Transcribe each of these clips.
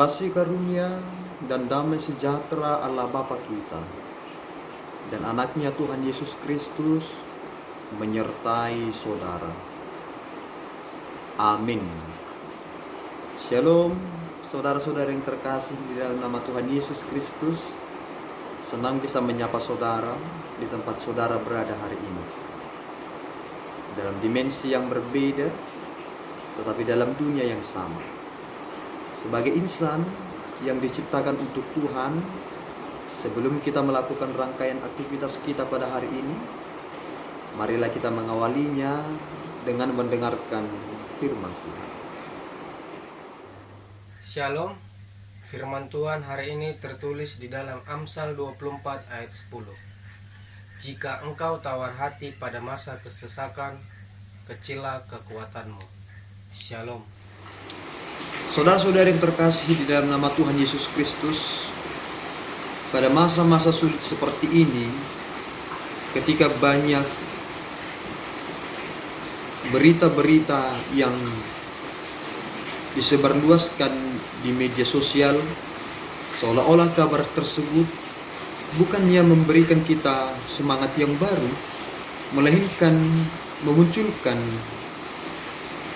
Kasih karunia dan damai sejahtera Allah Bapa kita dan anaknya Tuhan Yesus Kristus menyertai saudara. Amin. Shalom, saudara-saudara yang terkasih di dalam nama Tuhan Yesus Kristus. Senang bisa menyapa saudara di tempat saudara berada hari ini. Dalam dimensi yang berbeda, tetapi dalam dunia yang sama. Sebagai insan yang diciptakan untuk Tuhan, sebelum kita melakukan rangkaian aktivitas kita pada hari ini, marilah kita mengawalinya dengan mendengarkan firman Tuhan. Shalom. Firman Tuhan hari ini tertulis di dalam Amsal 24 ayat 10. Jika engkau tawar hati pada masa kesesakan, kecillah kekuatanmu. Shalom. Saudara-saudara yang terkasih di dalam nama Tuhan Yesus Kristus, pada masa-masa sulit seperti ini, ketika banyak berita-berita yang disebarluaskan di media sosial, seolah-olah kabar tersebut bukannya memberikan kita semangat yang baru, melainkan memunculkan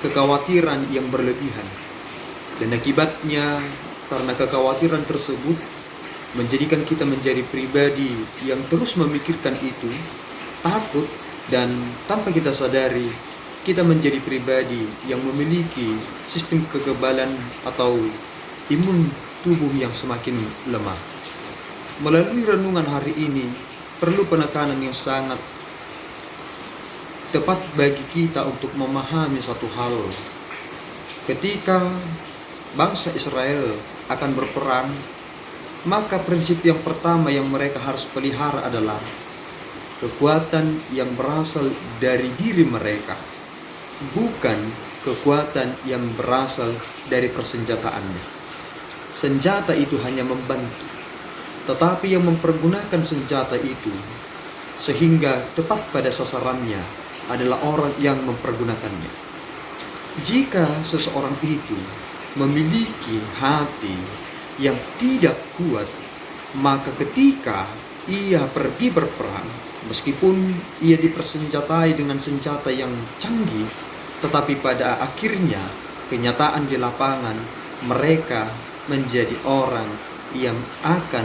kekhawatiran yang berlebihan. Dan akibatnya, karena kekhawatiran tersebut menjadikan kita menjadi pribadi yang terus memikirkan itu, takut, dan tanpa kita sadari, kita menjadi pribadi yang memiliki sistem kekebalan atau imun tubuh yang semakin lemah. Melalui renungan hari ini, perlu penekanan yang sangat tepat bagi kita untuk memahami satu hal. Ketika bangsa Israel akan berperang, maka prinsip yang pertama yang mereka harus pelihara adalah kekuatan yang berasal dari diri mereka, bukan kekuatan yang berasal dari persenjataannya. Senjata itu hanya membantu, tetapi yang mempergunakan senjata itu sehingga tepat pada sasarannya adalah orang yang mempergunakannya. Jika seseorang itu memiliki hati yang tidak kuat, maka ketika ia pergi berperang, meskipun ia dipersenjatai dengan senjata yang canggih, tetapi pada akhirnya kenyataan di lapangan mereka menjadi orang yang akan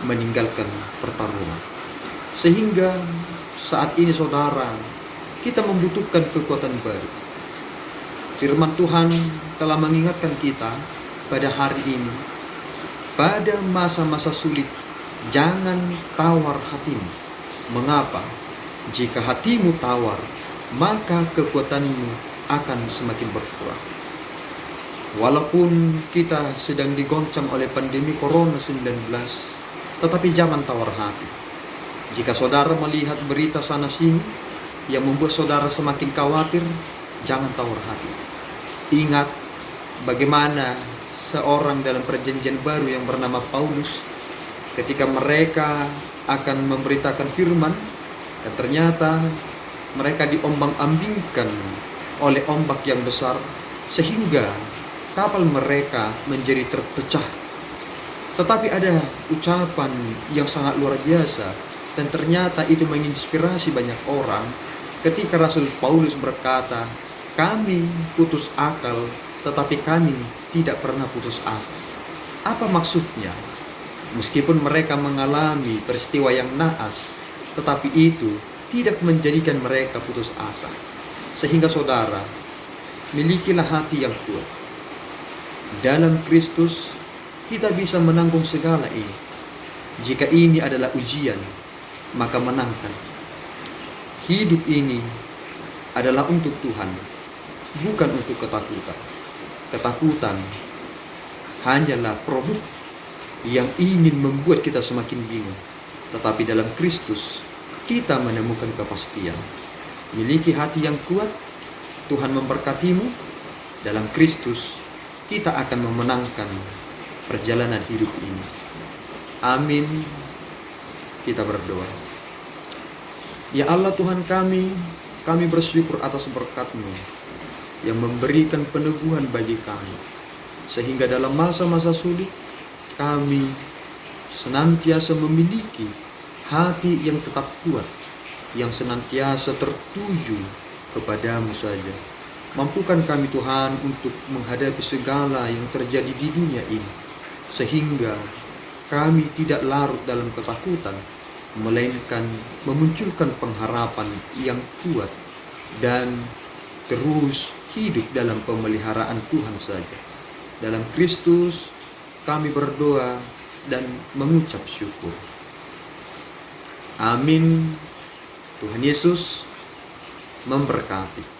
meninggalkan pertarungan. Sehingga saat ini saudara, kita membutuhkan kekuatan baru. Firman Tuhan telah mengingatkan kita pada hari ini, pada masa-masa sulit, jangan tawar hatimu. Mengapa? Jika hatimu tawar, maka kekuatanmu akan semakin berkurang. Walaupun kita sedang digoncang oleh pandemi Corona-19, tetapi jangan tawar hati. Jika saudara melihat berita sana-sini yang membuat saudara semakin khawatir, jangan tawar hati. Ingat bagaimana seorang dalam perjanjian baru yang bernama Paulus, ketika mereka akan memberitakan firman, dan ternyata mereka diombang-ambingkan oleh ombak yang besar, sehingga kapal mereka menjadi terpecah. Tetapi ada ucapan yang sangat luar biasa, dan ternyata itu menginspirasi banyak orang ketika Rasul Paulus berkata, kami putus akal, tetapi kami tidak pernah putus asa. Apa maksudnya? Meskipun mereka mengalami peristiwa yang naas, tetapi itu tidak menjadikan mereka putus asa. Sehingga saudara, milikilah hati yang kuat. Dalam Kristus, kita bisa menanggung segala ini. Jika ini adalah ujian, maka menangkan. Hidup ini adalah untuk Tuhan, bukan untuk ketakutan. Ketakutan hanyalah produk yang ingin membuat kita semakin bingung. Tetapi dalam Kristus, kita menemukan kepastian. Miliki hati yang kuat, Tuhan memberkatimu. Dalam Kristus, kita akan memenangkan perjalanan hidup ini. Amin. Kita berdoa. Ya Allah Tuhan kami bersyukur atas berkat-Mu yang memberikan peneguhan bagi kami. sehingga dalam masa-masa sulit kami senantiasa memiliki hati yang tetap kuat, yang senantiasa tertuju kepadamu saja. Mampukan kami Tuhan untuk menghadapi segala yang terjadi di dunia ini, sehingga kami tidak larut dalam ketakutan, melainkan memunculkan pengharapan yang kuat dan terus hidup dalam pemeliharaan Tuhan saja. Dalam Kristus kami berdoa dan mengucap syukur. Amin. Tuhan Yesus memberkati.